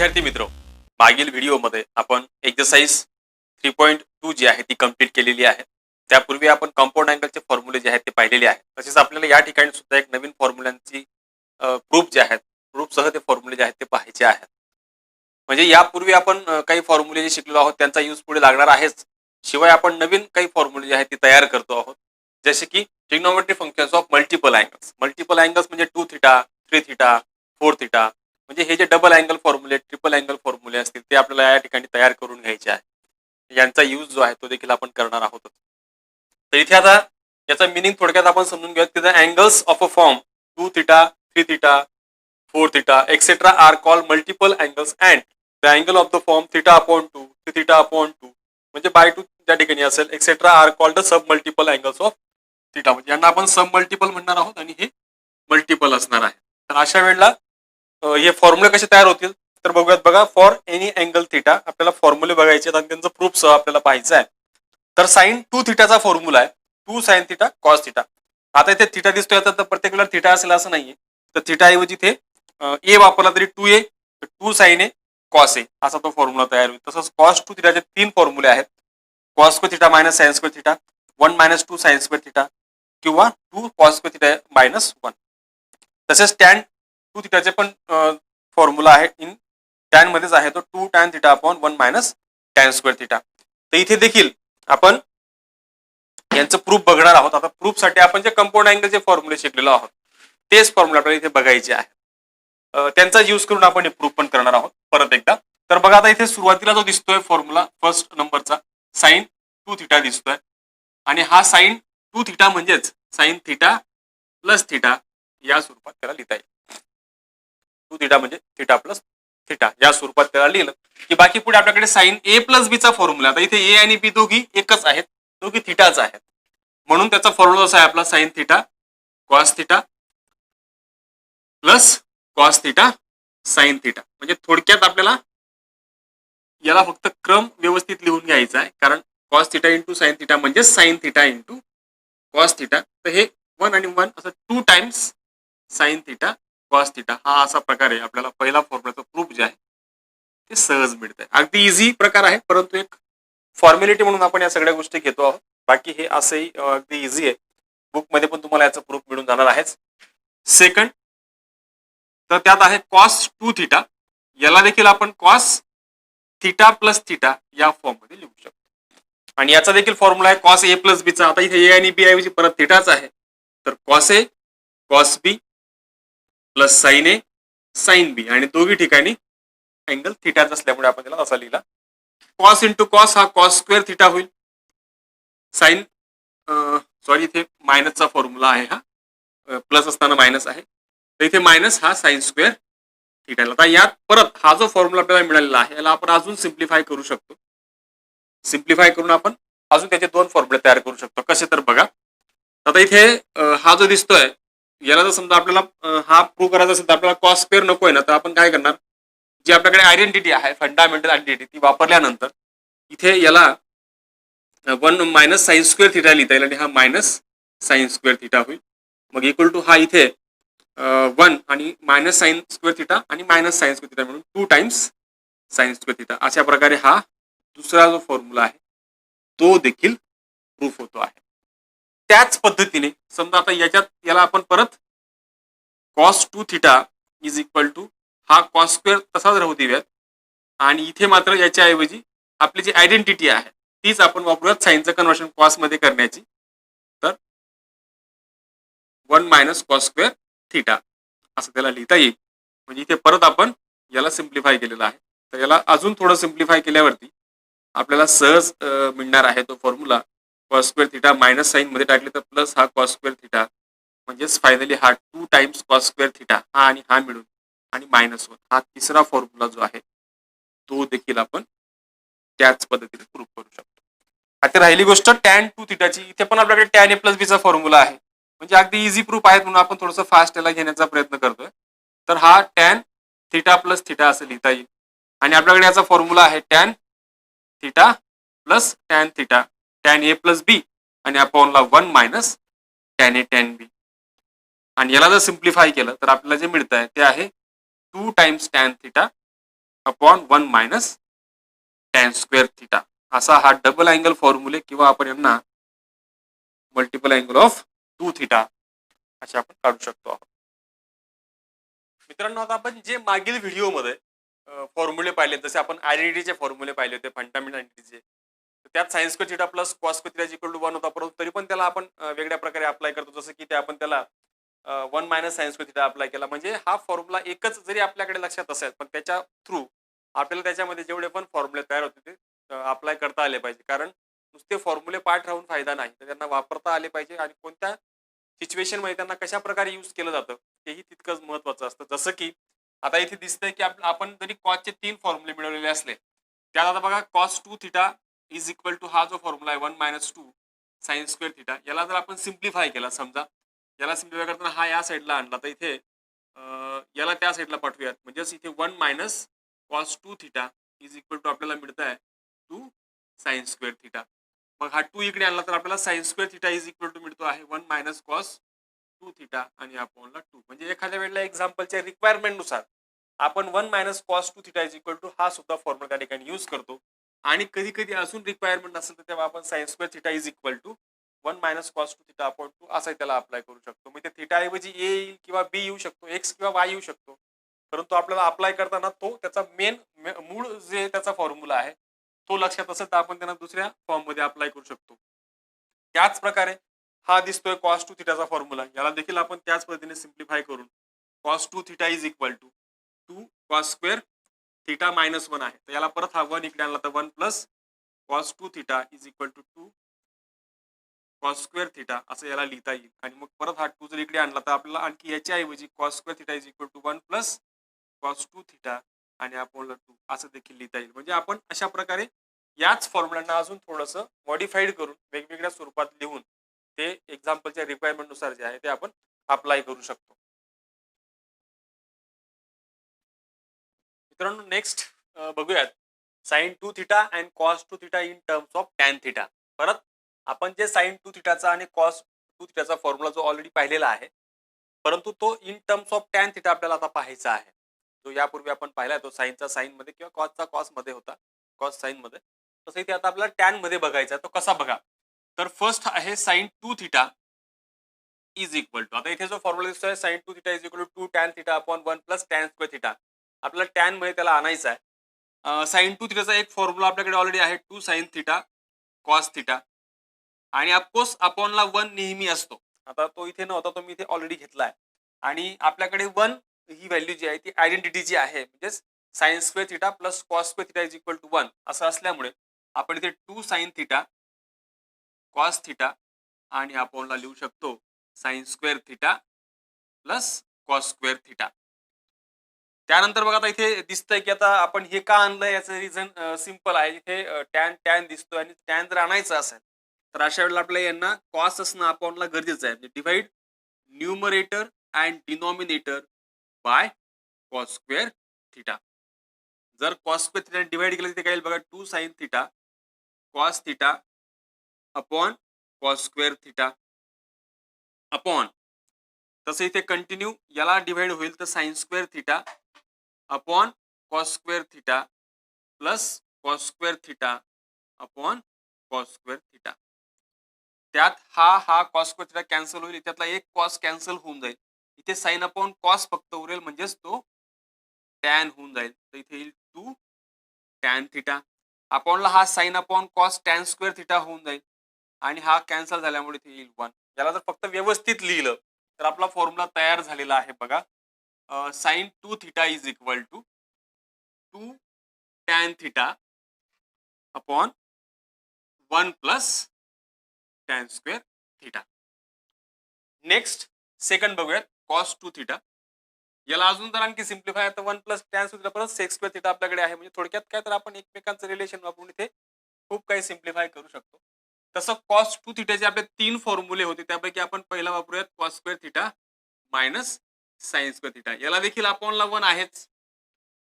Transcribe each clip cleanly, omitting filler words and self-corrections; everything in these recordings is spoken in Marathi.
विद्यार्थी मित्र, मागील व्हिडिओमध्ये आपण एक्सरसाइज 3.2 जी आहे ती कंप्लीट केलेली आहे. त्यापूर्वी आपण कंपाऊंड अँगलचे फॉर्म्युले जे आहेत ते पाहिलेले आहेत. तसेच आपल्याला या ठिकाणी सुद्धा एक नवीन फॉर्म्युलांची प्रूफ जे आहेत, प्रूफसह ते फॉर्म्युले जे आहेत ते पाहायचे आहेत. म्हणजे यापूर्वी आपण काही फॉर्म्युले जे शिकलो आहोत त्यांचा यूज पुढे लागणार आहेच. शिवाय आपण नवीन काही फॉर्म्युले जे आहेत ते तयार करतो आहोत. जसे की trigonometric functions of multiple angles. Multiple angles म्हणजे 2 थीटा, 3 थीटा, 4 थीटा, म्हणजे हे जे डबल अँगल फॉर्म्युले, ट्रिपल अँगल फॉर्म्युले असतील ते आपल्याला या ठिकाणी तयार करून घ्यायचे आहे. यांचा यूज जो आहे तो देखील आपण करणार आहोत. तर इथे आता याचा मिनिंग थोडक्यात आपण समजून घेऊयात की the angles of a form 2 theta, 3 theta, 4 theta etcetera are called multiple angles and the angle of the form theta upon 2, 3 theta upon 2 म्हणजे बाय 2 त्या ठिकाणी असेल. Etcetera are called sub multiple angles of theta. म्हणजे यांना आपण सब मल्टिपल म्हणणार आहोत आणि हे मल्टिपल असणार आहे. तर अशा वेळेला हे फॉर्म्युले कसे तयार होतील तर बघूयात. बघा, फॉर एनी अँगल थीटा आपल्याला फॉर्म्युले बघायचे आणि त्यांचं प्रूफ सह आपल्याला पाहायचं आहे. तर साइन 2 थीटाचा फॉर्म्युला आहे 2 साइन थीटा कॉस थीटा. आता इथे थीटा दिसतोय तर पर्टिक्युलर थीटा असेल असं नाहीये. तर थीटा ऐवजी इथे ए वापरला तरी 2a, 2 sign A cos A असा तो फॉर्म्युला तयार होईल. तसंच कॉस 2 थीटाचे 3 फॉर्म्युले आहेत. Cos square theta minus sine square theta, 1 minus 2 sine square theta किंवा 2 कॉस स्क्वेअर थीटा मायनस 1. तसेच टॅन 2 थीटाचे पण फॉर्म्युला आहे. इन टॅन मध्येच आहे तो 2 tan theta upon 1 minus tan square theta. तर इथे देखील आपण यांचं प्रूफ बघणार आहोत. आता प्रूफ साठी आपण जे कंपाऊंड अँगलचे फॉर्म्युले शिकलेलो आहोत तेच फॉर्म्युला आपल्याला इथे बघायचे आहे. त्यांचा यूज करून आपण हे प्रूफ पण करणार आहोत परत एकदा. तर बघा, आता इथे सुरुवातीला जो दिसतोय फॉर्म्युला फर्स्ट नंबरचा साइन 2 थीटा दिसतोय आणि हा साइन 2 थीटा म्हणजेच साइन थीटा प्लस थीटा या स्वरूपात त्याला लिहिता येईल. 2 थीटा म्हणजे थीटा प्लस थीटा या स्वरूपात त्याला लिहिलं की बाकी पुढे आपल्याकडे साइन ए प्लस बी चा फॉर्म्युला. आता इथे ए आणि बी दोघी एकच आहेत, दोघी थीटाच आहेत, म्हणून त्याचा फॉर्म्युला असा आहे आपला sign theta cos theta plus cos theta sine theta. म्हणजे थोडक्यात आपल्याला याला फक्त क्रम व्यवस्थित लिहून घ्यायचा आहे, कारण cos theta into sine theta म्हणजे sine theta into cos theta. तर हे 1 आणि 1 असं 2 times sine theta cos theta हा असा प्रकार आहे. आपल्याला पहिला फॉर्म्युलाचा प्रूफ जे आहे ते सहज मिळत आहे. अगदी इझी प्रकार आहे, परंतु एक फॉर्मॅलिटी म्हणून आपण या सगळ्या गोष्टी घेतो आहोत. बाकी हे असंही अगदी इझी आहे. बुक मध्ये पण तुम्हाला याचा प्रूफ मिळून जाणार आहेच. सेकंड, तर त्यात आहे कॉस 2 थीटा. याला देखील आपण कॉस थीटा प्लस थीटा या फॉर्म मध्ये लिहू शकतो. आणि याचा देखील फॉर्म्युला आहे कॉस ए प्लस बी चा. आता इथे ए आणि बी ऐवजी परत थीटाच आहे, तर cos A cos B plus sign A sine B आणि दोघी ठिकाणी अँगल थीटाच असल्यामुळे आपण त्याला असा लिहिला. कॉस इंटू कॉस हा कॉस स्क्वेअर थीटा होईल. साइन सॉरी इथे मायनसचा फॉर्म्युला आहे, हा प्लस असताना मायनस आहे, तर इथे मायनस हा साइन स्क्वेअर थीटा. आता यात परत हा जो फॉर्म्युला आपल्याला मिळालेला आहे याला आपण अजून सिम्प्लिफाय करू शकतो. सिम्प्लिफाय करून आपण अजून त्याचे 2 फॉर्म्युले तयार करू शकतो. कसे तर बघा, आता इथे हा जो दिसतोय याला जर समजा आपल्याला हा प्रूव्ह करायचा असेल तर आपल्याला कॉस स्क्वेअर नकोय ना, तर आपण काय करणार, जी आपल्याकडे आयडेंटिटी आहे फंडामेंटल आयडेंटिटी ती वापरल्यानंतर इथे याला 1 मायनस साइन स्क्वेअर थीटा लिहिता येईल आणि हा मायनस साइन स्क्वेअर थीटा होईल. मग इक्वल टू हा इथे 1 आणि मायनस साइन स्क्वेअर थीटा आणि मायनस साइन स्क्वेअर थीटा म्हणून 2 टाइम्स साइन स्क्वेअर थीटा. अशा प्रकारे हा दुसरा जो फॉर्म्युला आहे तो देखील प्रूफ होतो आहे. त्याच पद्धतीने समजा आता याला आपण परत cos 2 theta is equal to हा कॉस स्क्वेअर तसाच राहू देऊयात आणि इथे मात्र याच्या ऐवजी आपली जी आयडेंटिटी आहे तीच आपण वापरूयात साइनचं कन्व्हर्शन कॉस मध्ये करण्याची. तर 1 मायनस कॉस स्क्वेअर थीटा असं त्याला लिहिता येईल. म्हणजे इथे परत आपण याला सिम्प्लिफाय केलेलं आहे. तर याला अजून थोडं सिम्प्लिफाय केल्यावरती आपल्याला सहज मिळणार आहे तो formula cos square theta minus sine मध्ये टाकले तर प्लस हा कॉस स्क्वेअर थीटा म्हणजेच फायनली हा 2 टाइम्स कॉस स्क्वेअर थीटा हा आणि हा मिळून आणि मायनस 1 हा तिसरा फॉर्म्युला जो आहे तो देखील आपण त्याच पद्धतीने प्रूव्ह करू शकतो. आता राहिली गोष्ट टॅन 2 थीटाची. इथे पण आपल्याकडे टॅन ए प्लस बी चा फॉर्म्युला आहे. म्हणजे अगदी इझी प्रूफ आहे म्हणून आपण थोडंसं फास्ट याला घेण्याचा प्रयत्न करतोय. तर हा टॅन थीटा प्लस थीटा असं लिहिता येईल आणि आपल्याकडे याचा फॉर्म्युला आहे tan theta plus tan theta tan A plus B आणि अपॉनला 1 minus tan A tan B. आणि याला जर सिम्प्लिफाय केलं तर आपल्याला जे मिळत आहे ते आहे 2 times tan theta upon 1 minus tan square theta असा हा डबल अँगल फॉर्म्युले किंवा आपण यांना मल्टिपल अँगल ऑफ 2 थिटा असे आपण काढू शकतो. मित्रांनो, आता आपण जे मागील व्हिडिओमध्ये फॉर्म्युले पाहिले, जसे आपण आयडेंटिटीचे फॉर्म्युले पाहिले होते, फंडामेंटल आयडेंटिटीचे, त्यात sine square theta plus cos square theta equal to 1 होता, परंतु तरी पण त्याला आपण वेगळ्या प्रकारे अप्लाय करतो, जसं की ते आपण त्याला 1 minus sine square theta apply केला. म्हणजे हा फॉर्म्युला एकच जरी आपल्याकडे लक्षात असेल, पण त्याच्या थ्रू आपल्याला त्याच्यामध्ये जेवढे पण फॉर्म्युले तयार होते ते अप्लाय करता आले पाहिजे. कारण नुसते फॉर्म्युले पाठ राहून फायदा नाही, तर त्यांना वापरता आले पाहिजे आणि कोणत्या सिच्युएशन मध्ये त्यांना कशा प्रकारे यूज केलं जातं तेही तितकंच महत्वाचं असतं. जसं की आता इथे दिसतंय की आपण जरी कॉसचे 3 फॉर्म्युले मिळवलेले असले, त्यात आता बघा cos 2 theta is equal to हा जो फॉर्म्युला आहे 1 मायनस 2 साइन स्क्वेअर थिटा, याला जर आपण सिम्प्लिफाय केला, समजा याला सिम्प्लिफाय करताना हा या साईडला आणला, तर इथे याला त्या साईडला पाठवूयात. म्हणजेच इथे 1 minus cos 2 theta is equal to आपल्याला मिळत आहे 2 साइन स्क्वेअर थिटा. मग हा 2 इकडे आणला तर आपल्याला sine square theta is equal to मिळतो आहे 1 मायनस कॉस 2 थिटा आणि अपॉनला 2. म्हणजे एखाद्या वेळेला एक्झाम्पलच्या रिक्वायरमेंट नुसार आपण 1 minus cos 2 theta is equal to हा सुद्धा फॉर्म्युला त्या ठिकाणी यूज करतो. आणि कधी कधी अजून रिक्वायरमेंट असेल तर तेव्हा आपण sine square theta is equal to 1 minus cos 2 theta upon 2 असा त्याला अप्लाय करू शकतो. म्हणजे थिटा ऐवजी ए येईल किंवा बी येऊ शकतो, एक्स किंवा वाय येऊ शकतो, परंतु आपल्याला अप्लाय करताना तो त्याचा मूळ जे त्याचा फॉर्म्युला आहे तो लक्षात असेल तर आपण त्यांना दुसऱ्या फॉर्म मध्ये अप्लाय करू शकतो. त्याच प्रकारे हा दिसतोय कॉस 2 थिटाचा फॉर्म्युला, याला देखील आपण त्याच पद्धतीने सिम्प्लिफाय करून cos 2 theta is equal to 2 cos square theta minus 1 आहे, तर याला परत हा 1 इकडे आणला तर 1 plus cos 2 theta is equal to 2 cos square theta असं याला लिहिता येईल. आणि मग परत हा 2 जर इकडे आणला तर आपल्याला आणखी याच्या ऐवजी cos square theta is equal to 1 plus cos 2 theta आणि अपॉन 2 असं देखील लिहिता येईल. म्हणजे आपण अशा प्रकारे याच फॉर्म्युलांना अजून थोडंसं मॉडिफाईड करून वेगवेगळ्या स्वरूपात लिहून ते एक्झाम्पलच्या रिक्वायरमेंट नुसार जे आहे ते आपण अप्लाय करू शकतो. मित्रांनो, नेक्स्ट बघूयात sine 2 theta and cos 2 theta in terms of tan theta. परत आपण जे साइन 2 थिटाचा आणि कॉस 2 थिटाचा फॉर्म्युला जो ऑलरेडी पाहिलेला आहे, परंतु तो in terms of tan theta आपल्याला आता पाहायचा आहे. जो यापूर्वी आपण पाहिला तो साइनचा साइन मध्ये किंवा कॉसचा कॉस मध्ये होता, कॉस साइन मध्ये. तसं इथे आता आपल्याला टॅन मध्ये बघायचा आहे. तो कसा बघा, तर फर्स्ट आहे sine 2 theta is equal to, आता इथे जो फॉर्म्युला दिसतोय sine 2 theta is equal to 2 tan theta upon 1 plus tan square theta, आपल्याला टॅन मध्ये त्याला आणायचा आहे. साइन 2 थिटाचा एक फॉर्म्युला आपल्याकडे ऑलरेडी आहे 2 साइन थिटा कॉस थिटा आणि ऑफकोर्स अपॉनला 1 नेहमी असतो. आता तो इथे नव्हता, तो मी इथे ऑलरेडी घेतलाय. आणि आपल्याकडे 1 ही व्हॅल्यू जी आहे ती आयडेंटिटी जी आहे, म्हणजे sine square theta plus cos square theta is equal to 1 असं असल्यामुळे आपण इथे 2 साइन थिटा कॉस थिटा आणि अपॉनला लिहू शकतो sign square theta plus cos square theta. त्यानंतर बघा आता इथे दिसतंय की आता आपण हे का आणलंय याचं रिझन सिंपल आहे. इथे टॅन टॅन दिसतोय आणि टॅन जर आणायचं असेल तर अशा वेळेला आपल्याला यांना कॉस असणं अपॉनला गरजेचं आहे. म्हणजे divide numerator and denominator by cos square theta. जर कॉस स्क्वेअर थिटा डिवाइड केलं तिथे काय येईल बघा, 2 sine theta cos theta upon cos square theta upon, तसं इथे कंटिन्यू याला डिवाइड होईल तर sign square theta upon cos square theta plus cos square theta upon cos square theta. त्यात हा कॉस स्क्वेअर थिटा कॅन्सल होईल, त्यातला एक कॉस कॅन्सल होऊन जाईल, इथे साइन अपॉन कॉस फक्त उरेल, म्हणजेच तो टॅन होऊन जाईल. तर इथे येईल 2 टॅन थिटा अपॉनला हा sine upon cos tan square theta होऊन जाईल आणि हा कॅन्सल झाल्यामुळे इथे येईल 1. याला जर फक्त व्यवस्थित लिहिलं तर आपला फॉर्म्युला तयार झालेला आहे बघा. Sine 2 theta is equal to 2 tan theta upon 1 plus tan square theta. Next second बघूयात कॉस 2 थिटा. याला अजून तर आणखी सिम्प्लिफाय, तर 1 प्लस टॅन स्क्वेअर परत सेक स्क्वेअर थिटा आपल्याकडे आहे. म्हणजे थोडक्यात काय तर आपण एकमेकांचं रिलेशन वापरून इथे खूप काही सिम्प्लिफाय करू शकतो. तसं कॉस 2 थिटाचे आपले 3 फॉर्म्युले होते, त्यापैकी आपण पहिला वापरूयात cos square theta minus sine square theta. याला देखील अपॉनला 1 आहेच,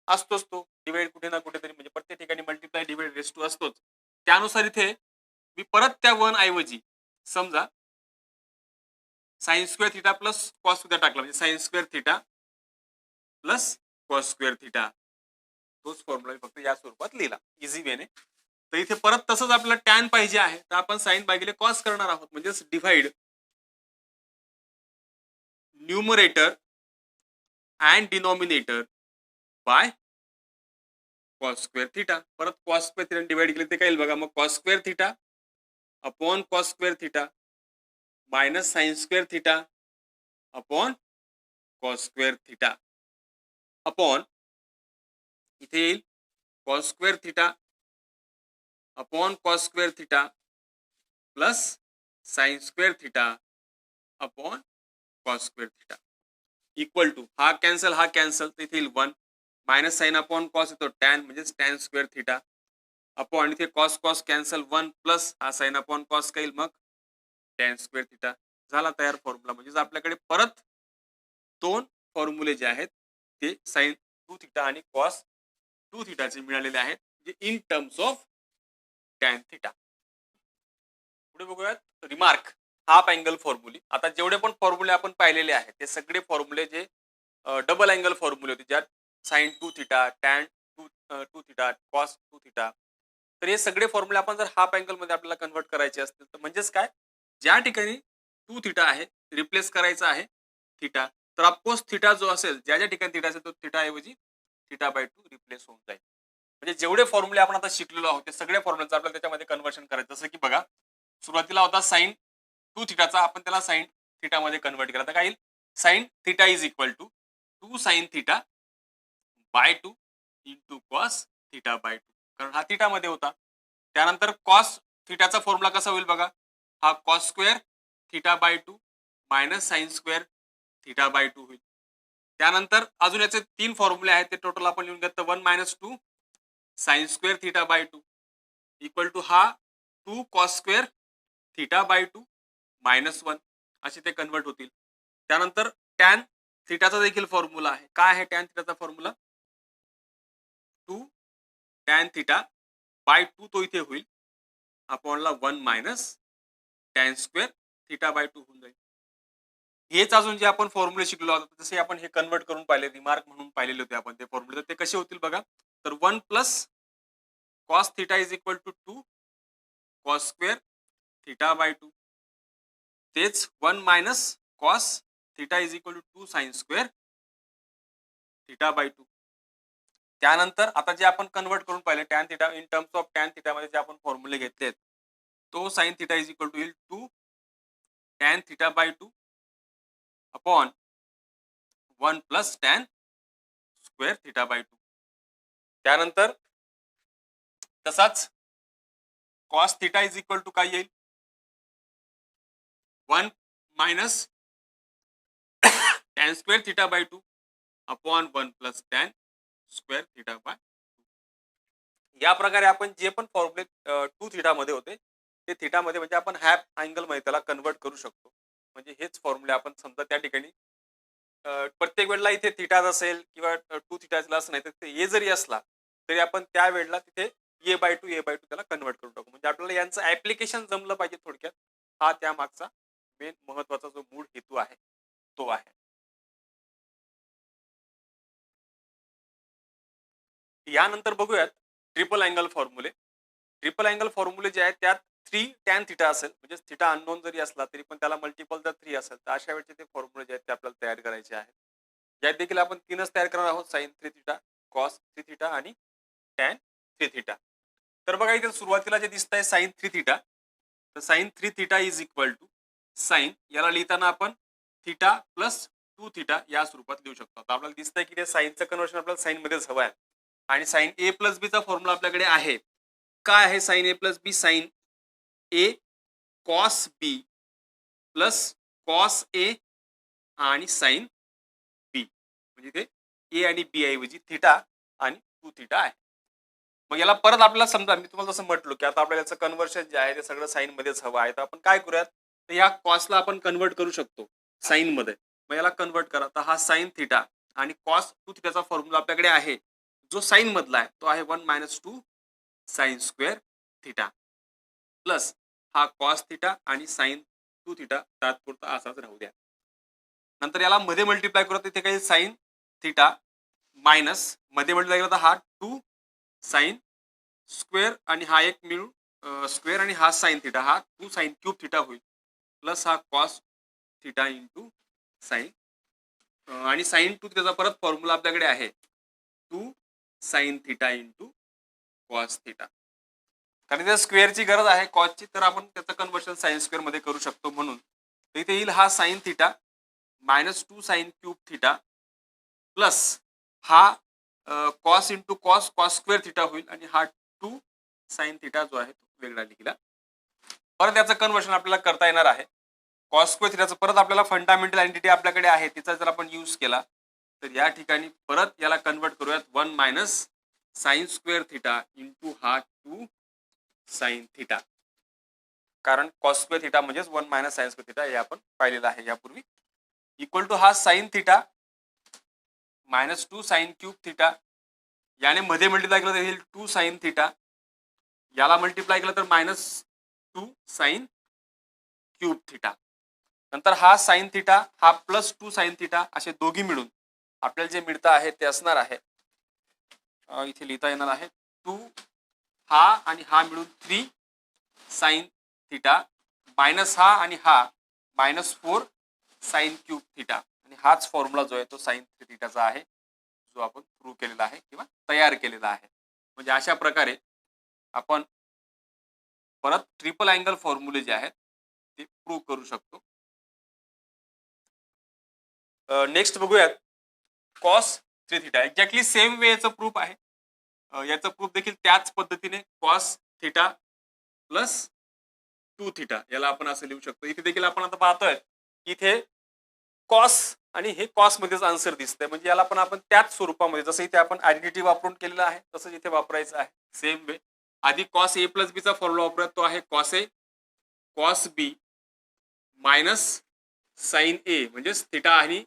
असतोच तो डिवाइड कुठे ना कुठेतरी, म्हणजे प्रत्येक ठिकाणी मल्टिप्लाय डिवाइड रेस टू असतोच. त्यानुसार इथे मी परत त्या 1 ऐवजी समजा sign square theta plus cos theta टाकला, म्हणजे sine square theta plus cos square theta तोच फॉर्म्युला मी फक्त या स्वरूपात लिहिला इझी वेने. तर इथे परत तसंच आपल्याला टॅन पाहिजे आहे, तर आपण साइन भागिले कॉस करणार आहोत, म्हणजेच divide numerator and denominator by cos square theta. परत कॉस स्क्वेअर थिटा डिवाइड केले ते काय येईल बघा, मग cos square theta upon cos square theta minus sine square theta upon cos square theta upon इथे येईल cos square theta upon cos square theta plus sine square theta upon cos square theta equal to हा कॅन्सल तर इथे येईल 1 मायनस साइन अपॉन कॉस येतो टॅन म्हणजेच टॅन स्क्वेअर थिटा अपॉन इथे कॉस कॉस कॅन्सल 1 प्लस हा साइन अपॉन कॉस काय येईल मग टॅन स्क्वेअर थिटा. झाला तयार फॉर्म्युला. म्हणजेच आपल्याकडे परत दोन फॉर्म्युले जे आहेत ते साइन 2 थिटा आणि कॉस 2 थिटाचे मिळालेले आहेत, जे in terms of tan theta. पुढे बघूयात रिमार्क हाफ अँगल फॉर्म्युले. आता जेवढे पण फॉर्म्युले आपण पाहिलेले आहेत ते सगळे फॉर्म्युले जे डबल अँगल फॉर्म्युले होते, ज्यात sine 2 theta tan 2 theta cos 2 theta, तर हे सगळे फॉर्म्युले आपण जर हाफ अँगल मध्ये आपल्याला कन्वर्ट करायचे असतील तर म्हणजेच काय, ज्या ठिकाणी 2 थिटा आहे रिप्लेस करायचा आहे थिटा, तर ऑफकोर्स थिटा जो असेल ज्या ज्या ठिकाणी थिटा असेल तो थिटा ऐवजी थिटा बाय 2 रिप्लेस होऊन जाईल. म्हणजे जेवढे फॉर्म्युले आपण आता शिकलेलो आहोत ते सगळ्या फॉर्म्युलेचं आपल्याला त्याच्यामध्ये कन्वर्शन करायचं. जसं की बघा सुरुवातीला होता साइन 2 थिटाचा, आपण त्याला साइन थिटा मध्ये कन्वर्ट केला तर काय येईल, sine theta is equal to 2 sine theta by 2 into cos theta by 2, कारण हा थिटा मध्ये होता. त्यानंतर कॉस थिटाचा फॉर्म्युला कसा होईल बघा, हा cos square theta by 2 minus sine square theta by 2 होईल. त्यानंतर अजून याचे 3 फॉर्म्युले आहेत, ते टोटल आपण लिहून घेतो 1 minus 2 sine square theta by 2 equal to हा 2 cos square theta by 2 minus 1 असे ते कन्वर्ट होतील. त्यानंतर टॅन थिटाचा देखील फॉर्म्युला आहे. काय आहे टॅन थिटाचा फॉर्म्युला, 2 टॅन थिटा बाय 2 तो इथे होईल अपॉनला 1 minus tan square theta by 2 होऊन जाईल. हेच अजून जे आपण फॉर्म्युले शिकलो आहोत तसे आपण हे कन्वर्ट करून पाहिले, रिमार्क म्हणून पाहिलेले होते आपण ते फॉर्म्युले, ते कसे होतील बघा. तर 1 plus cos theta is equal to 2 cos square theta by 2, तेच 1 minus cos theta is equal to 2 sine square theta by 2. त्यानंतर आता जे आपण कन्वर्ट करून पाहिले tan theta in terms of tan theta मध्ये जे आपण फॉर्म्युले घेतलेत, तो sine theta is equal to 2 tan theta by 2 upon 1 plus tan square theta by 2. त्यानंतर तसाच cos theta is equal to काय येईल, 1 minus tan square theta by 2 upon 1 plus tan square theta by 2. या प्रकारे आपण जे पण फॉर्म्युले 2 थिटा मध्ये होते ते थिटा मध्ये म्हणजे आपण हाफ अँगल मध्ये त्याला कन्वर्ट करू शकतो. म्हणजे हेच फॉर्म्युले आपण समजा त्या ठिकाणी प्रत्येक वेळेला इथे थिटाच असेल किंवा 2 थिटा असं नाही, तर ए जरी असला तरी आपण त्या वेळेला तिथे ए बाय 2 त्याला कन्वर्ट करून टाकू. म्हणजे आपल्याला यांचं ऍप्लिकेशन जमलं पाहिजे थोडक्यात, हा त्या मागचा मेन महत्वाचा जो मूळ हेतू आहे तो आहे. यानंतर बघूयात ट्रिपल अँगल फॉर्म्युले. ट्रिपल अँगल फॉर्म्युले जे आहेत त्यात 3 टॅन थिटा असेल, म्हणजे थिटा अननोन जरी असला तरी पण त्याला मल्टिपल जर 3 असेल तर अशा वेळेचे ते फॉर्म्युले जे आहेत ते आपल्याला तयार करायचे आहेत. यात देखील आपण 3च तयार करणार आहोत, साइन 3 थिटा कॉस 3 थिटा आणि टॅन 3 थिटा. तर बघा इथे सुरुवातीला जे दिसत आहे साइन 3 थिटा, तर sine 3 theta is equal to sine, याला लिहिताना आपण थिटा प्लस 2 थिटा या स्वरूपात लिहू शकतो. आता आपल्याला दिसतंय की ते साइनचं कन्वर्शन आपल्याला साइन मध्येच हवं आहे आणि साइन ए प्लस बी चा फॉर्म्युला आपल्याकडे आहे. काय आहे sign A plus B, sign A cos B plus cos A आणि साइन बी, म्हणजे ते ए आणि बी ऐवजी थिटा आणि 2 थिटा आहे. मग याला परत आपल्याला समजा मी तुम्हाला जसं म्हटलो की आता आपल्याला याचं कन्वर्शन जे आहे ते सगळं साइन मध्येच हवं आहे, तर आपण काय करूयात, तर या कॉसला आपण कन्वर्ट करू शकतो साइन मध्ये. मग याला कन्वर्ट करा, तर हा साइन थिटा आणि कॉस 2 थिटाचा फॉर्म्युला आपल्याकडे आहे, जो साइन मधला आहे तो आहे 1 minus 2 sine square theta plus हा कॉस थिटा आणि साइन 2 थिटा तात्पुरता असाच राहू द्या. नंतर याला मध्ये मल्टिप्लाय करू, तिथे काही साइन थिटा मायनस मध्ये मल्टिप्लाय केला तर हा 2 साइन स्क्वेअर आणि हा एक मिळून स्क्वेअर आणि हा साइन थिटा, हा 2 साइन क्यूब थिटा होईल प्लस हा कॉस थिटा इंटू साइन, आणि साइन 2 त्याचा परत फॉर्म्युला आपल्याकडे आहे 2 sine theta into cos theta. कारण त्या स्क्वेअरची गरज आहे कॉसची, तर आपण त्याचं कन्वर्शन साइन स्क्वेअर मध्ये करू शकतो. म्हणून इथे येईल हा sine theta minus 2 sine cube theta plus हा cos into cos, cos square theta होईल आणि हा 2 साइन थिटा जो आहे तो वेगळा लिहिला. परत त्याचं कन्वर्शन आपल्याला करता येणार आहे. कॉस स्क्वेअर थिटाचं परत आपल्याला फंडामेंटल आयडेंटिटी आपल्याकडे आहे, तिचा जर आपण यूज केला तर या ठिकाणी परत याला कन्वर्ट करूयात 1 minus sine square theta into हा 2 साइन थिटा. कारण कॉस स्क्वेअर थिटा म्हणजेच 1 मायनस साइन स्क्वेअर थिटा हे आपण पाहिलेलं आहे यापूर्वी. इक्वल टू हा sine theta minus 2 sine cube theta, याने मध्ये मल्टिप्लाय केलं तर येईल 2 साइन थिटा, याला मल्टिप्लाय केलं तर मायनस 2 साइन क्यूब थिटा. नंतर हा साइन थिटा हा प्लस 2 साइन थिटा, असे दोघी मिळून आपल्याला जे मिळतं आहे ते असणार आहे, इथे लिहिता येणार आहे 2 हा आणि हा मिळून 3 साइन थिटा मायनस हा आणि हा मायनस 4 साइन क्यूब थिटा. आणि हाच फॉर्म्युला जो आहे तो साइन थिटाचा आहे, जो आपण प्रूव्ह केलेला आहे किंवा तयार केलेला आहे. म्हणजे अशा प्रकारे आपण परत ट्रिपल अँगल फॉर्म्युले जे आहेत ते प्रूव्ह करू शकतो. नेक्स्ट बघूयात cos 3 theta. Exactly same way याचं प्रूफ आहे. याचं प्रूफ देखील त्याच पद्धतीने कॉस थिटा प्लस 2 थिटा याला आपण असं लिहू शकतो. इथे देखील आपण आता पाहतोय इथे कॉस आणि हे कॉस मध्येच आन्सर दिसतंय, म्हणजे याला पण आपण त्याच स्वरूपामध्ये जसं इथे आपण आयडेंटिटी वापरून केलेलं आहे तसंच इथे वापरायचं आहे. सेम वे आधी कॉस ए प्लस बी चा फॉर्म्युला वापरूयात, तो आहे cos A cos B minus sign ए, म्हणजेच थिटा आणि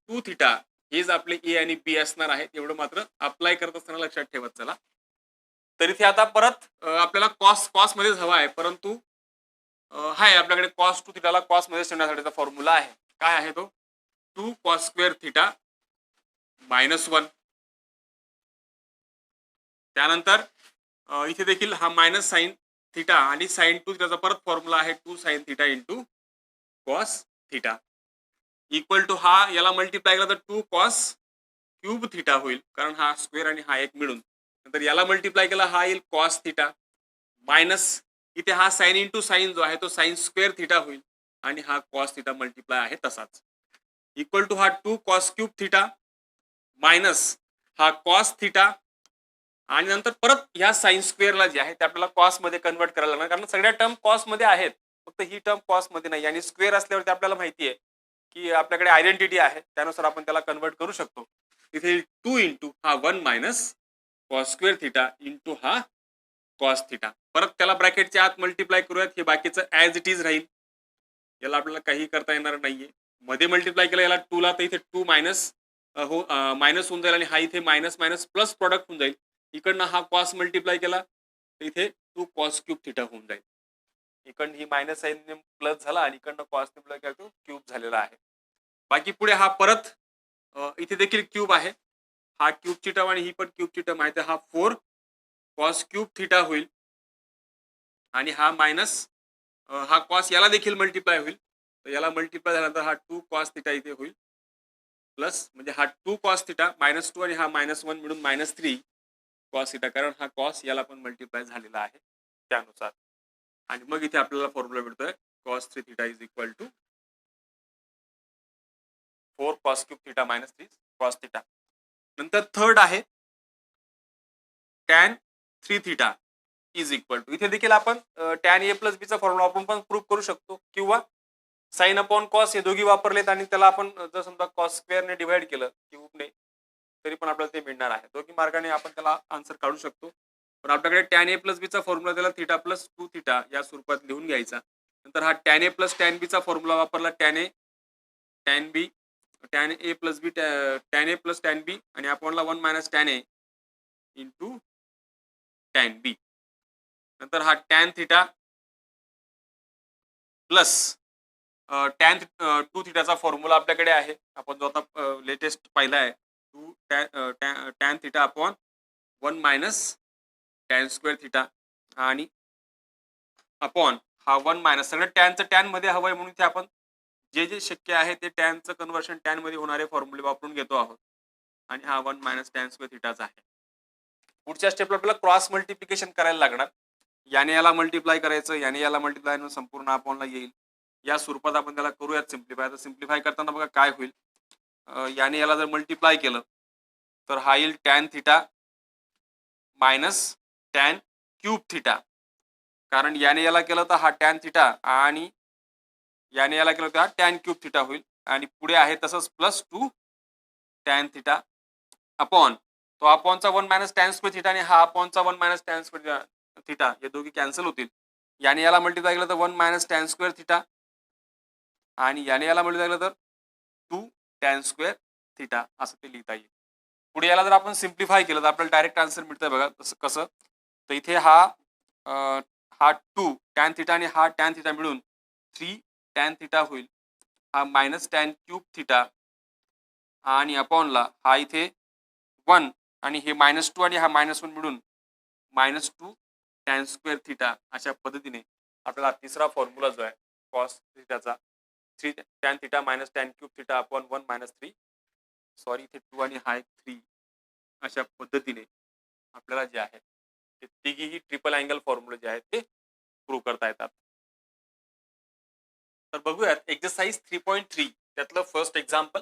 2 थिटा हेच आपले ए आणि बी असणार आहेत. एवढं मात्र अप्लाय करत असताना लक्षात ठेवत चला. तर इथे आता परत आपल्याला कॉस मध्येच हवा आहे, परंतु हाय आपल्याकडे कॉस 2 थिटाला कॉस मध्ये ठेवण्यासाठीचा फॉर्म्युला आहे. काय आहे तो 2 कॉस स्क्वेअर थिटा मायनस 1. त्यानंतर इथे देखील हा मायनस साइन थिटा आणि साइन 2 थिटाचा परत फॉर्म्युला आहे 2 sine theta into cos theta equal to हा याला मल्टिप्लाय केला तर 2 कॉस क्यूब थिटा होईल, कारण हा स्क्वेअर आणि हा एक मिळून. नंतर याला मल्टिप्लाय केला हा येईल कॉस थिटा मायनस इथे हा साइन इंटू साइन जो आहे तो साइन स्क्वेअर थिटा होईल आणि हा कॉस थिटा मल्टिप्लाय आहे तसाच इक्वल टू हा 2 कॉस क्यूब थिटा मायनस हा कॉस थिटा आणि नंतर परत ह्या साइन स्क्वेअरला जे आहे ते आपल्याला कॉस मध्ये कन्वर्ट करायला लागणार, कारण सगळ्या टर्म कॉस मध्ये आहेत, फक्त ही टर्म कॉस मध्ये नाही. आणि स्क्वेअर असल्यावरती आपल्याला माहिती आहे की आपल्याकडे आयडेंटिटी आहे, त्यानुसार आपण त्याला कन्वर्ट करू शकतो. इथे 2 इंटू हा 1 minus cos square theta into हा कॉस थिटा. परत त्याला ब्रॅकेटच्या आत मल्टिप्लाय करूयात, हे बाकीचं ऍज इट इज राहील, याला आपल्याला काही करता येणार नाहीये. मध्ये मल्टिप्लाय केलं याला 2 ला तर इथे 2 मायनस मायनस होऊन जाईल आणि हा इथे मायनस मायनस प्लस प्रोडक्ट होऊन जाईल. इकडनं हा कॉस मल्टिप्लाय केला तर इथे 2 कॉस क्यूब थिटा होऊन जाईल. इकडनं ही मायनस साइन प्लस झाला आणि इकडनं कॉस मल्टिप्लाय केला तो क्यूब झालेला आहे. बाकी पुढे हा परत इथे देखील क्यूब आहे, हा क्यूबची टर्म आणि ही पण क्यूबची टर्म आहे, तर हा 4 कॉस क्यूब थिटा होईल आणि हा मायनस हा कॉस याला देखील मल्टिप्लाय होईल, तर याला मल्टिप्लाय झाल्यानंतर हा 2 कॉस थिटा इथे होईल प्लस म्हणजे हा 2 कॉस थिटा मायनस 2 आणि हा मायनस 1 मिळून मायनस 3 कॉस थिटा, कारण हा कॉस याला पण मल्टिप्लाय झालेला आहे त्यानुसार. आणि मग इथे आपल्याला फॉर्म्युला मिळतोय cos 3 theta is equal to 4 cos cube theta minus 3 cos theta. नंतर थर्ड आहे tan 3 theta is equal to, इथे देखील आपण टॅन ए प्लस बी चा फॉर्म्युला वापरून पण प्रूव्ह करू शकतो, किंवा साइन अपॉन कॉस हे दोघी वापरलेत आणि त्याला आपण जर समजा कॉस स्क्वेअरने डिवाइड केलं क्यूबने तरी पण आपल्याला ते मिळणार आहे. दोघी मार्गाने आपण त्याला आन्सर काढू शकतो. पण आपल्याकडे टॅन ए प्लस बी चा फॉर्म्युला त्याला थिटा प्लस 2 थिटा या स्वरूपात लिहून घ्यायचा. नंतर हा tan A plus tan B चा फॉर्म्युला वापरला, tan A plus B tan A plus tan B आणि अपॉनला 1 minus tan A into tan B. नंतर हा टॅन थिटा प्लस टॅन 2 थिटाचा फॉर्म्युला आपल्याकडे आहे, आपण जो आता लेटेस्ट पाहिला आहे two tan theta upon 1 minus tan square theta आणि अपॉन हा 1 मायनस सगळं टॅनचं टॅन मध्ये हवंय म्हणून इथे आपण जे जे शक्य आहे ते टॅनचं कन्व्हर्शन टॅन मध्ये होणारे फॉर्म्युले वापरून घेतो आहोत आणि हा 1 मायनस टॅन स्क्वेअर थिटाचा आहे. पुढच्या स्टेपला आपल्याला क्रॉस मल्टिप्लिकेशन करायला लागणार. याने याला मल्टिप्लाय करायचं, याने याला मल्टिप्लाय संपूर्ण अपॉनला येईल. या स्वरूपात आपण त्याला करूयात सिम्प्लिफाय. तर सिम्प्लिफाय करताना बघा काय होईल. याने याला जर मल्टिप्लाय केलं तर हा येईल tan theta minus tan cube theta. कारण याने याला केलं तर हा टॅन थिटा आणि याने याला केलं तर हा टॅन क्यूब थिटा होईल आणि पुढे आहे तसंच प्लस 2 टॅन थिटा अपॉन तो अपॉनचा 1 मायनस टॅन स्क्वेअर थिटा आणि हा अपॉनचा 1 मायनस टॅन स्क्वेअर थिटा हे दोघी कॅन्सल होतील. याने याला मल्टिप्लाय केलं तर 1 मायनस टॅन स्क्वेअर थिटा आणि याने याला मल्टिप्लाय केलं तर 2 टॅन स्क्वेअर थिटा असं ते लिहिता येईल. पुढे याला जर आपण सिम्प्लिफाय केलं तर आपल्याला डायरेक्ट आन्सर मिळतंय बघा कसं. तर इथे हा 2 टॅन थिटा आणि हा टॅन थिटा मिळून 3 टॅन थिटा होईल. हा मायनस टॅन क्यूब थिटा आणि अपॉनला हा इथे 1 आणि हे -2 आणि हा -1 मिळून -2 टॅन स्क्वेअर थिटा. अशा पद्धतीने आपल्याला तिसरा फॉर्म्युला जो आहे कॉस थिटाचा 3 tan theta minus tan cube theta upon 1 minus 3 sorry इथे 2 आणि हा 3 अशा पद्धतीने आपल्याला जे आहे ते तिघीही ट्रिपल अँगल फॉर्म्युले जे आहेत ते प्रूव्ह करता येतात. तर बघूयात एक्सरसाइज 3.3 त्यातलं first example.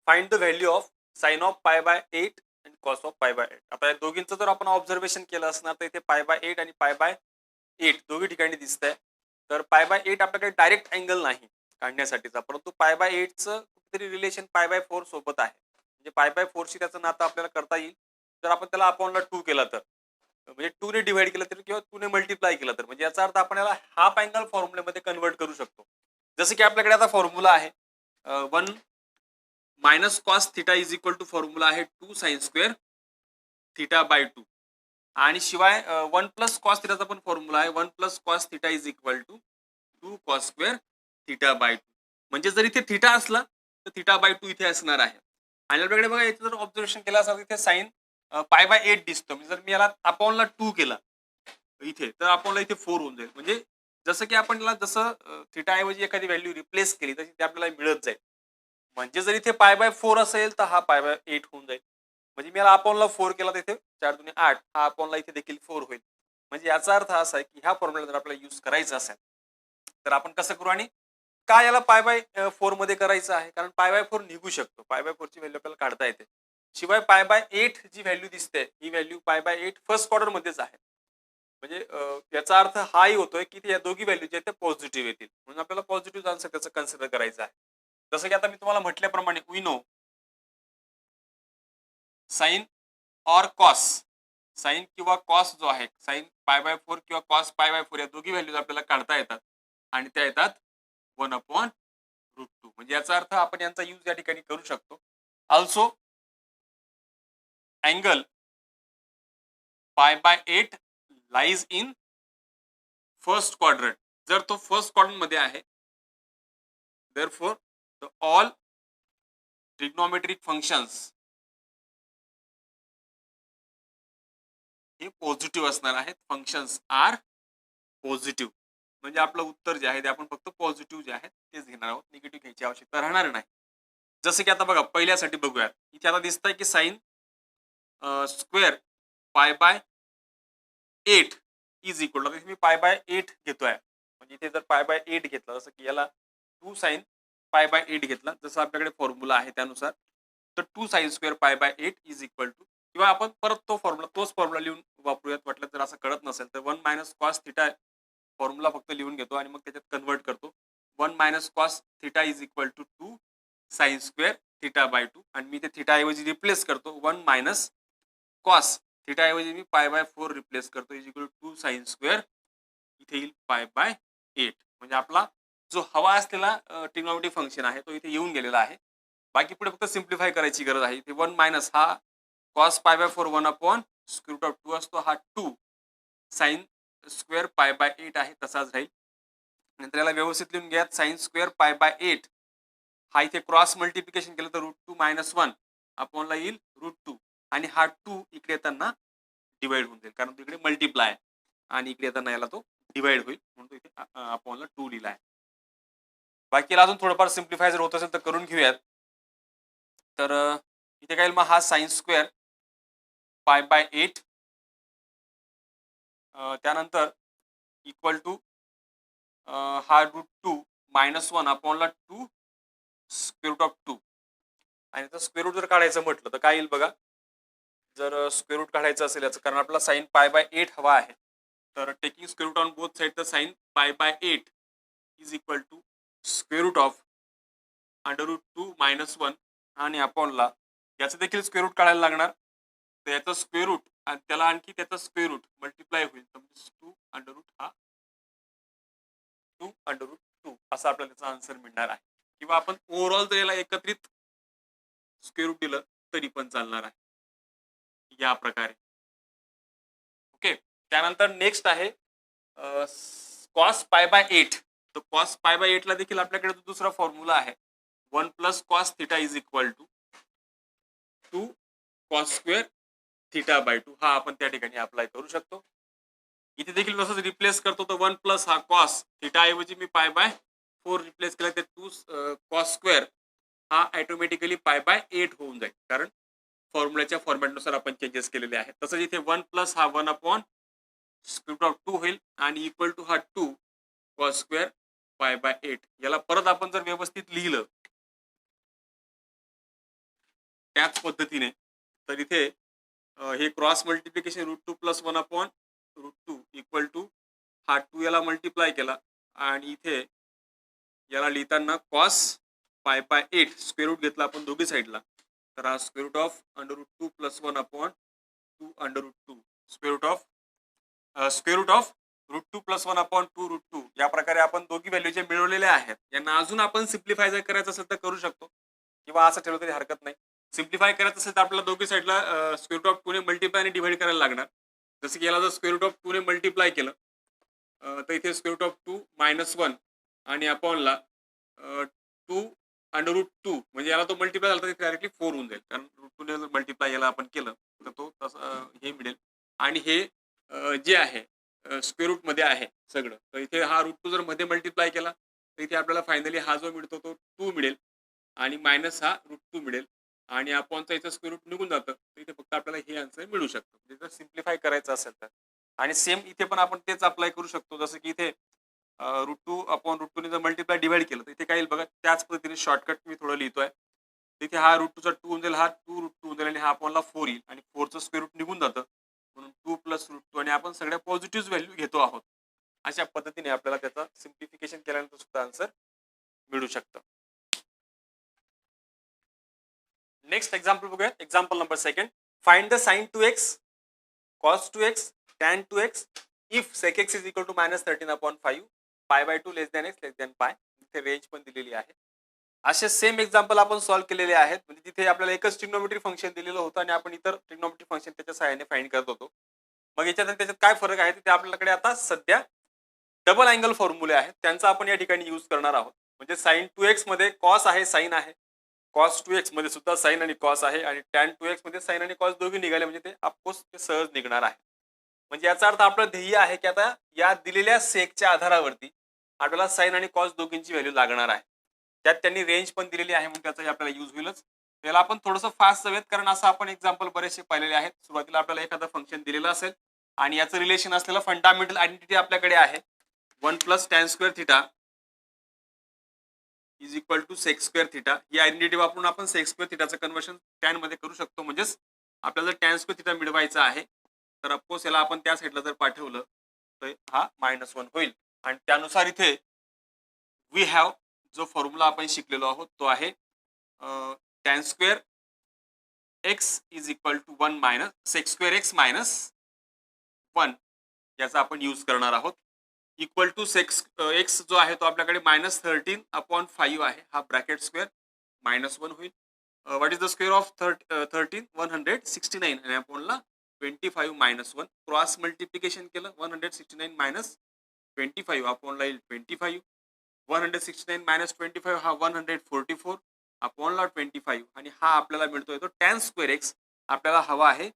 Find the value of sine of पाय बाय 8 आणि कॉस ऑफ पाय बाय 8. आता या दोघींचं जर आपण ऑब्झर्वेशन केलं असणार तर इथे पाय बाय 8 आणि पाय बाय 8 दोघी ठिकाणी दिसत आहे. तर पाय बाय 8 आपल्याकडे डायरेक्ट अँगल नाही काढण्यासाठीचा, परंतु पाय बाय 8चं कुठेतरी रिलेशन पाय बाय 4 सोबत आहे. म्हणजे पाय बाय 4 शी त्याचं नातं आपल्याला करता येईल जर आपण त्याला अपॉनला 2 केला तर, म्हणजे 2 ने डिवाइड केलं तर किंवा 2 ने मल्टिप्लाय केलं तर, म्हणजे याचा अर्थ आपण याला हाफ अँगल फॉर्म्युलेमध्ये कन्वर्ट करू शकतो. जसं की आपल्याकडे आता फॉर्म्युला आहे 1 minus cos theta is equal to formula आहे 2 साइन स्क्वेअर थिटा बाय 2 आणि शिवाय 1 प्लस कॉस थिटाचा पण फॉर्म्युला आहे 1 plus cos theta is equal to 2 cos square theta by 2. म्हणजे जर इथे थिटा असला तर थिटा बाय 2 इथे असणार आहे. आणि आपल्याकडे बघा इथे जर ऑब्झर्वेशन केला असेल इथे साइन पाय बाय 8 दिसतो. म्हणजे जर मी याला अपॉनला 2 केला इथे तर अपॉनला इथे 4 होऊन जाईल. म्हणजे जसं की आपण जसं थिटा ऐवजी एखादी व्हॅल्यू रिप्लेस केली तशी ते आपल्याला मिळत जाईल. म्हणजे जर इथे पाय बाय 4 असेल तर हा पाय बाय 8 होऊन जाईल. म्हणजे मी याला अपॉनला 4 केला तर इथे 4 दुने 8 हा अपॉनला इथे देखील 4 होईल. म्हणजे याचा अर्थ असा आहे की ह्या फॉर्म्युला जर आपल्याला यूज करायचा असेल तर आपण कसं करू आणि का याला पाय बाय 4 मध्ये करायचं आहे, कारण पाय बाय 4 निघू शकतो. पाय बाय 4 ची व्हॅल्यू आपल्याला काढता येते. शिवाय पाय बाय 8 जी व्हॅल्यू दिसते ही value pi by 8 first quarter मध्येच आहे. म्हणजे याचा अर्थ हाही होतोय की या दोघी व्हॅल्यू जे ते पॉझिटिव्ह येतील, म्हणून आपल्याला पॉझिटिव्ह आन्सर त्याचं कन्सिडर करायचं आहे. जसं की आता मी तुम्हाला म्हटल्याप्रमाणे वी नो साइन और कॉस, साइन किंवा कॉस जो आहे साइन पाय बाय 4 किंवा कॉस पाय बाय 4 या दोघी व्हॅल्यूज आपल्याला काढता येतात आणि त्या येतात 1/√2. म्हणजे याचा अर्थ आपण यांचा यूज या ठिकाणी करू शकतो. ऑल्सो अँगल पाय by 8 lies in first quadrant. जर तो फर्स्ट क्वाड्रंट मध्ये आहे therefore the all trigonometric functions हे पॉझिटिव्ह असणार आहेत. Functions are positive. म्हणजे आपलं उत्तर जे आहे ते आपण फक्त पॉझिटिव्ह जे आहे तेच घेणार आहोत, निगेटिव्ह घ्यायची आवश्यकता राहणार नाही. जसं की आता बघा पहिल्यासाठी बघूयात. इथे आता दिसतंय की sine square pi by 8 is equal to, मी पाय बाय 8 घेतोय. म्हणजे इथे जर पाय बाय 8 घेतला जसं की याला 2 साइन पाय बाय 8 घेतला जसं आपल्याकडे फॉर्म्युला आहे त्यानुसार, तर 2 sine square pi by 8 is equal to, किंवा आपण परत तोच फॉर्म्युला लिहून वापरूयात वाटलं जर असं कळत नसेल तर 1 मायनस कॉस थिटा फॉर्म्युला फक्त लिहून घेतो आणि मग त्याच्यात कन्वर्ट करतो. 1 minus cos theta is equal to 2 sine square theta by 2 आणि मी ते थिटा ऐवजी रिप्लेस करतो 1 मायनस कॉस थिटा ऐवजी मी पाय बाय 4 रिप्लेस करतो is equal to 2 sine square इथे येईल पाय बाय 8. म्हणजे आपला जो हवा असलेला ट्रिग्नोमेट्रिक फंक्शन आहे तो इथे येऊन गेलेला आहे. बाकी पुढे फक्त सिम्प्लिफाय करायची गरज आहे. इथे 1 मायनस हा cos pi by 4 1 upon square root of 2 असतो, हा 2 साइन स्क्वेअर पाय बाय 8 आहे तसाच राहील. नंतर याला व्यवस्थित लिहून घ्या साइन स्क्वेअर पाय बाय 8 हा इथे क्रॉस मल्टिप्लिकेशन केलं तर √2 - 1 अपॉनला येईल √2 आणि हा 2 इकडे येताना डिवाइड होऊन जाईल, कारण तो इकडे मल्टिप्लाय आणि इकडे येताना याला तो डिवाइड होईल, म्हणून तो इथे अपॉनला 2 लिहिला आहे. बाकी याला अजून थोडंफार सिम्प्लिफाय जर होत असेल तर करून घेऊयात. तर इथे काय येईल मग हा साइन स्क्वेअर π/8 त्यानंतर इक्वल टू हा √2 -1 अपॉनला 2 स्क्वेअर रूट ऑफ 2 आणि तर स्क्वेअर रूट जर काढायचं म्हटलं तर काय येईल बघा. जर स्क्वेअर रूट काढायचं असेल याचं, कारण आपल्याला साइन π/8 हवा आहे, तर taking square root on both side तर sine π/8 is equal to square root of √2 -1 आणि अपॉनला याचं देखील स्क्वेअर रूट काढायला लागणार, तर याचं स्क्वेअर रूट आणि त्याला आणखी त्याचा स्क्वेअर रूट मल्टिप्लाय होईल, तर 2 हा 2 असा आपल्याला त्याचा आन्सर मिळणार आहे. किंवा आपण ओव्हरऑल जर याला एकत्रित स्क्वेअर रूट दिलं तरी पण चालणार आहे या प्रकारे. ओके, त्यानंतर नेक्स्ट आहे कॉस π/8. तर कॉस π/8 ला देखील आपल्याकडे दुसरा फॉर्म्युला आहे, 1 + cos θ is equal to 2 cos square θ/2. हा आपण त्या ठिकाणी अप्लाय करू शकतो. इथे देखील तसंच रिप्लेस करतो, तर 1 प्लस हा कॉस थिटा ऐवजी मी π/4 रिप्लेस केला, तर 2 cos स्क्वेअर हा ऑटोमॅटिकली π/8 होऊन जाईल, कारण फॉर्म्युल्याच्या फॉर्मॅटनुसार आपण चेंजेस केलेले आहेत. तसंच इथे 1 प्लस हा 1 अपॉन स्क्वेअर रूट ऑफ 2 होईल आणि इक्वल टू हा 2 cos स्क्वेअर π/8. याला परत आपण जर व्यवस्थित लिहिलं त्याच पद्धतीने, तर इथे हे cross multiplication √2 + 1 upon √2 equal to हा 2 याला मल्टिप्लाय केला आणि इथे याला लिहिताना कॉस π/8 स्क्वेअर रूट घेतला आपण दोघी साईडला, तर हा square root of √2 + 1 upon 2 √2 square root of √2 + 1 upon 2 √2. या प्रकारे आपण दोघी व्हॅल्यू जे मिळवलेल्या आहेत यांना अजून आपण सिम्प्लिफाय जर करायचं असेल तर करू शकतो, किंवा असं ठेवलं तरी हरकत नाही. सिम्प्लिफाय करायचं असेल तर आपल्याला दोघी साईडला स्क्वेअर रूट ऑफ 2 ने मल्टिप्लाय आणि डिवाइड करायला लागणार. जसं की याला जर स्क्वेअर रूट ऑफ 2 ने मल्टिप्लाय केलं तर इथे स्क्वेअर रूट ऑफ 2 -1 आणि अपॉनला 2 √2 म्हणजे याला तो मल्टिप्लाय झाला तर डायरेक्टली 4 होऊन जाईल, कारण √2 ने मल्टिप्लाय याला आपण केलं तर तो तसं हे मिळेल. आणि हे जे आहे स्क्वेअर रूट मध्ये आहे सगळं, तर इथे हा √2 जर मध्ये मल्टिप्लाय केला तर इथे आपल्याला फायनली हा जो मिळतो तो 2 मिळेल आणि मायनस हा √2 मिळेल आणि अपॉनचा इथं स्क्वेअर रूट निघून जातं, तर इथे फक्त आपल्याला हे आन्सर मिळू शकतं, म्हणजे जर सिम्प्लिफाय करायचं असेल तर. आणि सेम इथे पण आपण तेच अप्लाय करू शकतो, जसं की इथे √2 अपॉन √2 ने जर मल्टिप्लाय डिवाइड केलं तर इथे काय येईल बघा. त्याच पद्धतीने शॉर्टकट मी थोडं लिहितोय. इथे हा √2चा 2 होऊन जाईल, हा 2 √2 होऊन जाईल आणि हा अपॉनला 4 येईल आणि 4चं स्क्वेअर रूट निघून जातं, म्हणून 2 + √2 आणि आपण सगळ्या पॉझिटिव्ह व्हॅल्यू घेतो आहोत. अशा पद्धतीने आपल्याला त्याचा सिम्प्लिफिकेशन केल्यानंतर सुद्धा आन्सर मिळू शकतं. नेक्स्ट एक्झाम्पल बघूया. Example number 2. Find the sin 2x cos 2x tan 2x if sec x is equal to -13/5 π/2 x π. इथे रेंज पण दिलेली आहे. असे सेम एक्झाम्पल आपण सॉल्व्ह केलेले आहेत, म्हणजे तिथे आपल्याला एकच ट्रिग्नोमेट्री फंक्शन दिलेलं होतं आणि आपण इतर ट्रिग्नोमेट्री फंक्शन त्याच्या सहाय्याने फाइंड करत होतो. मग याच्यात त्याच्यात काय फरक आहे ते आपल्याकडे आता सध्या डबल अँगल फॉर्म्युले आहेत, त्यांचा आपण या ठिकाणी यूज करणार आहोत. म्हणजे sin 2x मध्ये कॉस आहे, साइन आहे, cos 2x मध्ये सुद्धा साइन आणि कॉस आहे आणि tan 2x मध्ये साइन आणि कॉस दोघे निघाले, म्हणजे ते ऑफकोर्स ते सहज निघणार आहे. म्हणजे याचा अर्थ आपलं ध्येय आहे की आता या दिलेल्या सेकच्या आधारावरती आपल्याला साइन आणि कॉस दोघींची व्हॅल्यू लागणार आहे. त्यात त्यांनी रेंज पण दिलेली आहे, म्हणून त्याचा आपल्याला यूज होईलच. त्याला आपण थोडंसं फास्ट जाऊयात, कारण असं आपण एक्झाम्पल बरेचसे पाहिलेले आहेत. सुरुवातीला आपल्याला एखादं फंक्शन दिलेलं असेल आणि याचं रिलेशन असलेलं फंडामेंटल आयडेंटिटी आपल्याकडे आहे, 1 + tan square theta is equal to sec square theta. ही आयडेंटिटी वापरून आपण सेक स्क्वेअर थिटाचं कन्व्हर्शन टॅन मध्ये करू शकतो. म्हणजेच आपल्याला टॅन स्क्वेअर थिटा मिळवायचा आहे, तर ऑफकोर्स याला आपण त्या साईडला जर पाठवलं तर हा -1 होईल. आणि त्यानुसार इथे वी हॅव जो फॉर्म्युला आपण शिकलेलो आहोत तो आहे tan square x is equal to 1 - sec square x -1 याचा आपण यूज करणार आहोत. इक्वल टू सेक्स एक्स जो आहे तो आपल्याकडे -13/5 आहे, हा ब्रॅकेट स्क्वेअर -1 होईल. What is the square of 13? 169 आणि अपॉनला 25 -1 क्रॉस मल्टिप्लिकेशन केलं, 169 - 25 अपॉनला येईल 25. 169 - 25 हा 144 अपॉनला 25 आणि हा आपल्याला मिळतोय तो tan स्क्वेअर एक्स. आपल्याला हवा आहे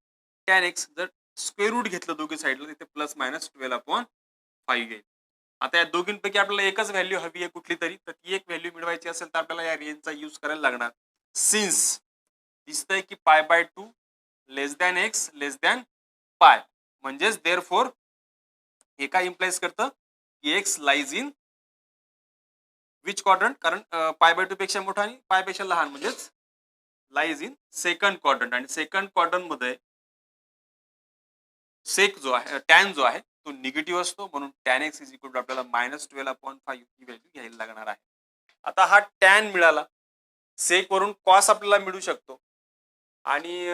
tan एक्स. जर स्क्वेअर रूट घेतलं दोघी साईडला तिथे प्लस मायनस 12/5 येईल. आता या दोघींपैकी आपल्याला एकच व्हॅल्यू हवी आहे कुठली तरी, तर ती एक व्हॅल्यू मिळवायची असेल तर आपल्याला या रेंजचा यूज करायला लागणार. सिन्स दिसतंय की π/2 लेस दॅन एक्स लेस दॅन पाय, म्हणजेच देअरफॉर हे काय इम्प्लाइज करतं की x lies in which quadrant, कारण π/2 पेक्षा मोठा आणि पाय पेक्षा लहान, म्हणजेच लाईज इन सेकंड क्वाड्रंट. आणि सेकंड क्वाड्रंट मध्ये सेक जो आहे टॅन जो आहे तो निगेटिव्ह असतो, म्हणून tan x is equal to आपल्याला -12/5 ही व्हॅल्यू घ्यायला लागणार आहे. आता हा टॅन मिळाला, सेक वरून कॉस आपल्याला मिळू शकतो आणि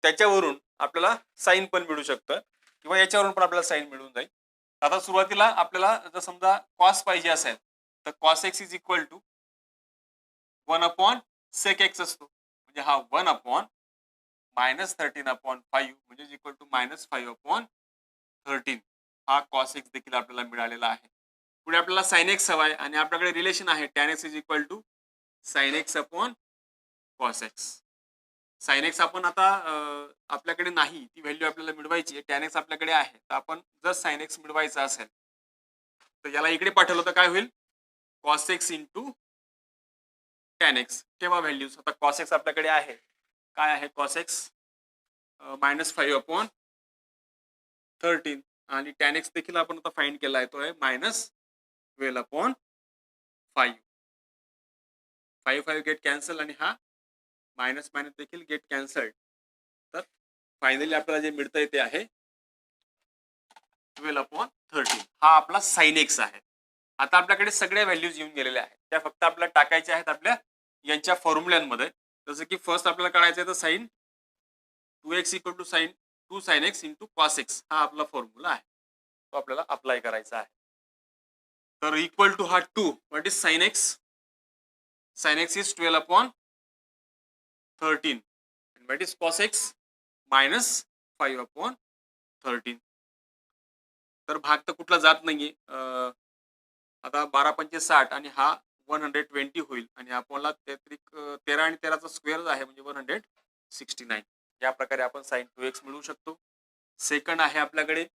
त्याच्यावरून आपल्याला साईन पण मिळू शकतं किंवा याच्यावरून पण आपल्याला साईन मिळून जाईल. आता सुरुवातीला आपल्याला जर समजा कॉस पाहिजे असेल तर cos x is equal to 1/sec x असतो, म्हणजे हा 1/-13/5 म्हणजे इक्वल टू -5/13 हा कॉस एक्स देखील आपल्याला मिळालेला आहे. पुढे आपल्याला साइन एक्स हवा आहे आणि आपल्याकडे रिलेशन आहे tan x is equal to sine x upon cos x. Sine x आपण आता आपल्याकडे नाही, ती व्हॅल्यू आपल्याला मिळवायची आहे. tan x आपल्याकडे आहे, तर आपण जर साइन एक्स मिळवायचा असेल तर याला इकडे पाठवलं तर काय होईल, cos x into tan x. ठेवा व्हॅल्यूज. आता कॉस एक्स आपल्याकडे आहे, काय आहे कॉस एक्स -5/13 आणि tan x देखील आपण आता फाइंड केला आहे, तो आहे -12/5. 5 गेट कॅन्सल आणि हा मायनस मायनस देखील गेट कॅन्सल्ड. तर फायनली आपल्याला जे मिळतंय ते आहे 12/13. हा आपला साइन एक्स आहे. आता आपल्याकडे सगळ्या व्हॅल्यूज येऊन गेलेल्या आहेत, त्या फक्त आपल्याला टाकायच्या आहेत आपल्या यांच्या फॉर्म्युल्यांमध्ये. जसं की फर्स्ट आपल्याला काढायचं आहे तर sine 2x equal to sine 2 sine x into cos x हा आपला फॉर्म्युला आहे, तो आपल्याला अप्लाय करायचा आहे. तर इक्वल टू हा 2 what is sine x. Sine x is 12/13 and what is cos x -5/13. तर भाग तर कुठला जात नाहीये. आता 12×5 = 60 आणि हा 120 होईल आणि आपल्याला 13 आणि 13चा स्क्वेअर आहे म्हणजे 169. या प्रकारे आपण sin 2x मिळवू शकतो. सेकंड आहे आपल्याकडे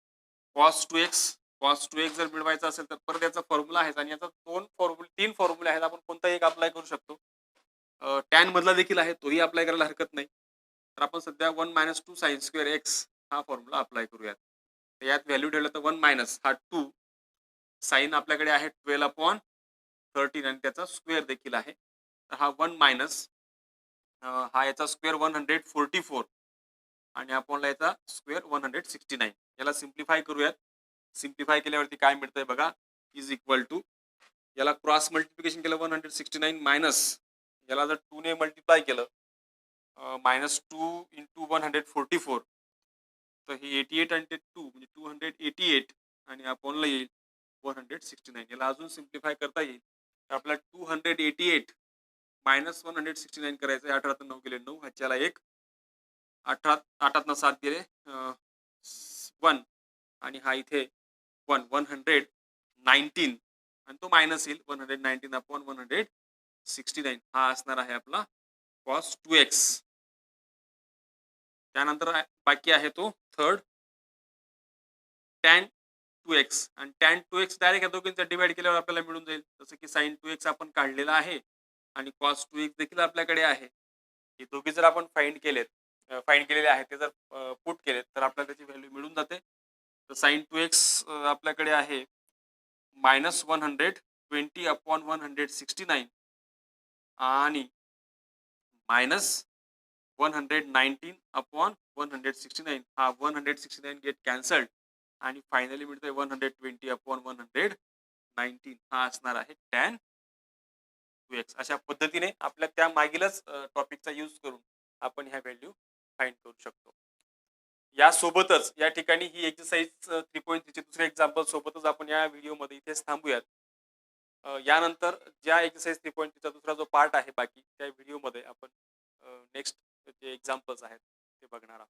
cos 2x. cos 2x जर मिळवायचा असेल तर परत याचा फॉर्म्युला आहे आणि याचा तीन फॉर्म्युले आहेत, आपण कोणताही एक अप्लाय करू शकतो. टॅन मधला देखील आहे, तोही अप्लाय करायला हरकत नाही. तर आपण सध्या 1 - 2 sin स्क्वेअर एक्स हा फॉर्म्युला अप्लाय करूयात. तर यात व्हॅल्यू ठेवलं तर 1 मायनस हा 2 साइन आपल्याकडे आहे 12/13 आणि त्याचा स्क्वेअर देखील आहे. तर हा 1 मायनस हा याचा स्क्वेअर 144 आणि आपण याचा स्क्वेअर 169. याला सिम्प्लिफाय करूयात. सिम्प्लिफाय केल्यावरती काय मिळतंय बघा, इज इक्वल टू याला क्रॉस मल्टिप्लिकेशन केलं 169 मायनस याला जर 2 ने मल्टिप्लाय केलं -2 इंटू 144 तर हे 88 आणि 2 म्हणजे 288 आणि अपॉनला येईल 169. याला अजून सिम्प्लिफाय करता येईल तर आपल्याला 288 मायनस 169 करायचं आहे. 18 9 गेले 9, ह्याच्याला 1 18 8 7 गेले 1 आणि हा इथे 119 आणि तो मायनस येईल 119 अपॉन 169. हा असणार आहे आपला cos 2x. त्यानंतर बाकी आहे तो थर्ड tan 2x आणि tan 2x डायरेक्ट या दोघींचा डिवाइड केल्यावर आपल्याला मिळून जाईल. जसं की sin 2x आपण काढलेला आहे आणि cos 2x देखील आपल्याकडे आहे. हे दोघे जर आपण फाइंड केलेले आहेत ते जर पुट केलेत तर आपल्याला त्याची व्हॅल्यू मिळून जाते. तर sin 2x आपल्याकडे आहे -120 अपॉन 169 आणि -119 अपॉन 169. हा 169 गेट कॅन्सल्ड आणि फायनली मिळतंय 120 अपॉन 119. हा असणार आहे tan 2x. अशा पद्धतीने आपल्या त्या मागीलच टॉपिकचा यूज करून आपण ह्या व्हॅल्यू फाइंड करू शकतो. यासोबतच या ठिकाणी ही एक्सरसाइज 3.3 चे दुसरे एक्झाम्पल सोबतच आपण या व्हिडिओमध्ये इथेच थांबूयात. यानंतर ज्या एक्सरसाइज 3.3 चा दुसरा जो पार्ट आहे बाकी त्या व्हिडिओमध्ये आपण नेक्स्ट जे एक्झाम्पल्स आहेत ते बघणार आहोत.